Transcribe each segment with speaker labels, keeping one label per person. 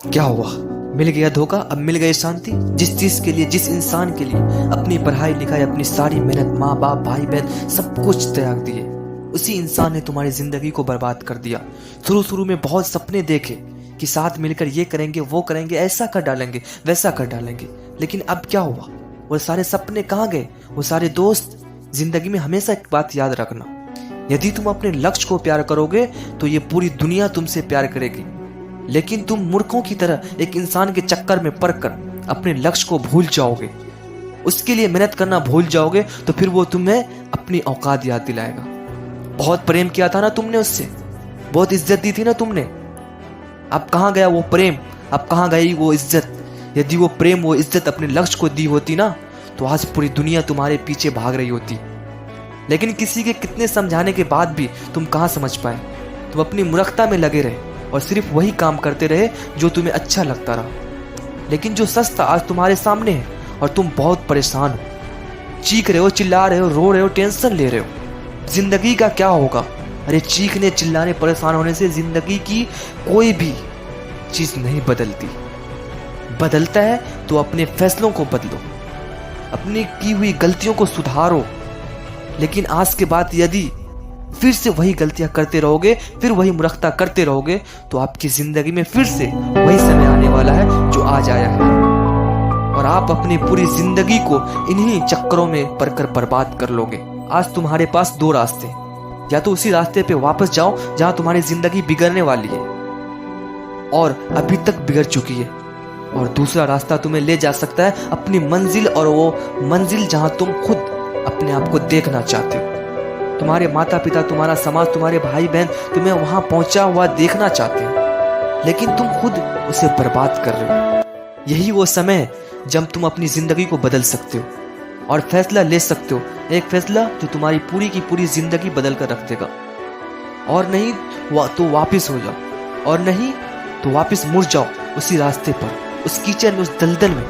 Speaker 1: क्या हुआ? मिल गया धोखा, अब मिल गई शांति। जिस चीज के लिए, जिस इंसान के लिए अपनी पढ़ाई लिखाई, अपनी सारी मेहनत, माँ बाप, भाई बहन सब कुछ त्याग दिए, उसी इंसान ने तुम्हारी जिंदगी को बर्बाद कर दिया। शुरू शुरू में बहुत सपने देखे कि साथ मिलकर ये करेंगे, वो करेंगे, ऐसा कर डालेंगे, वैसा कर डालेंगे, लेकिन अब क्या हुआ? वो सारे सपने कहाँ गए? वो सारे दोस्त? जिंदगी में हमेशा एक बात याद रखना, यदि तुम अपने लक्ष्य को प्यार करोगे तो ये पूरी दुनिया तुमसे प्यार करेगी। लेकिन तुम मूर्खों की तरह एक इंसान के चक्कर में पड़कर अपने लक्ष्य को भूल जाओगे, उसके लिए मेहनत करना भूल जाओगे, तो फिर वो तुम्हें अपनी औकात याद दिलाएगा। बहुत प्रेम किया था ना तुमने उससे, बहुत इज्जत दी थी ना तुमने, अब कहाँ गया वो प्रेम? अब कहाँ गई वो इज्जत? यदि वो प्रेम, वो इज्जत अपने लक्ष्य को दी होती ना, तो आज पूरी दुनिया तुम्हारे पीछे भाग रही होती। लेकिन किसी के कितने समझाने के बाद भी तुम कहाँ समझ पाए? तुम अपनी मूर्खता में लगे रहे और सिर्फ वही काम करते रहे जो तुम्हें अच्छा लगता रहा। लेकिन जो सच था आज तुम्हारे सामने है और तुम बहुत परेशान हो, चीख रहे हो, चिल्ला रहे हो, रो रहे हो, टेंशन ले रहे हो। जिंदगी का क्या होगा? अरे चीखने, चिल्लाने, परेशान होने से जिंदगी की कोई भी चीज नहीं बदलती। बदलता है तो अपने फैसलों को बदलो, अपनी की हुई गलतियों को सुधारो। लेकिन आज के बाद यदि फिर से वही गलतियां करते रहोगे, फिर वही मूर्खता करते रहोगे, तो आपकी जिंदगी में फिर से वही समय आने वाला है जो आज आया है, और आप अपनी पूरी जिंदगी को इन्हीं चक्करों में पड़कर बर्बाद कर लोगे। आज तुम्हारे पास दो रास्ते, या तो उसी रास्ते पे वापस जाओ जहां तुम्हारी जिंदगी बिगड़ने वाली है और अभी तक बिगड़ चुकी है, और दूसरा रास्ता तुम्हें ले जा सकता है अपनी मंजिल, और वो मंजिल जहां तुम खुद अपने आप को देखना चाहते हो। तुम्हारे माता पिता, तुम्हारा समाज, तुम्हारे भाई बहन तुम्हें वहां पहुंचा हुआ देखना चाहते हैं, लेकिन तुम खुद उसे बर्बाद कर रहे हो। यही वो समय है जब तुम अपनी जिंदगी को बदल सकते हो और फैसला ले सकते हो, एक फैसला जो तुम्हारी पूरी की पूरी जिंदगी बदल कर रख देगा। और नहीं तो वापिस हो जाओ, और नहीं तो वापिस मुड़ जाओ उसी रास्ते पर, उस कीचड़ में, उस दलदल में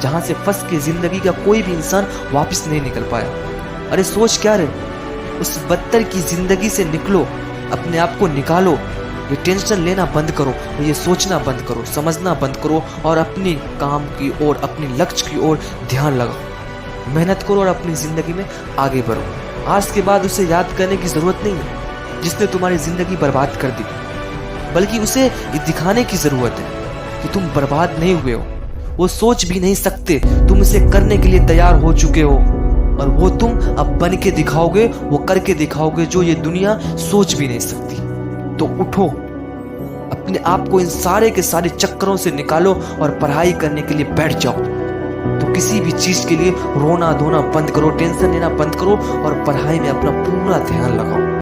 Speaker 1: जहां से फंस के जिंदगी का कोई भी इंसान वापस नहीं निकल पाया। अरे सोच क्या रहे? उस बदतर की जिंदगी से निकलो, अपने आप को निकालो, ये टेंशन लेना बंद करो, ये सोचना बंद करो, समझना बंद करो, और अपनी काम की ओर, अपने लक्ष्य की ओर ध्यान लगाओ, मेहनत करो और अपनी जिंदगी में आगे बढ़ो। आज के बाद उसे याद करने की जरूरत नहीं है जिसने तुम्हारी जिंदगी बर्बाद कर दी, बल्कि उसे ये दिखाने की जरूरत है कि तुम बर्बाद नहीं हुए हो। वो सोच भी नहीं सकते, तुम इसे करने के लिए तैयार हो चुके हो, और वो तुम अब बन के दिखाओगे, वो करके दिखाओगे जो ये दुनिया सोच भी नहीं सकती। तो उठो, अपने आप को इन सारे के सारे चक्करों से निकालो और पढ़ाई करने के लिए बैठ जाओ। तो किसी भी चीज के लिए रोना धोना बंद करो, टेंशन लेना बंद करो, और पढ़ाई में अपना पूरा ध्यान लगाओ।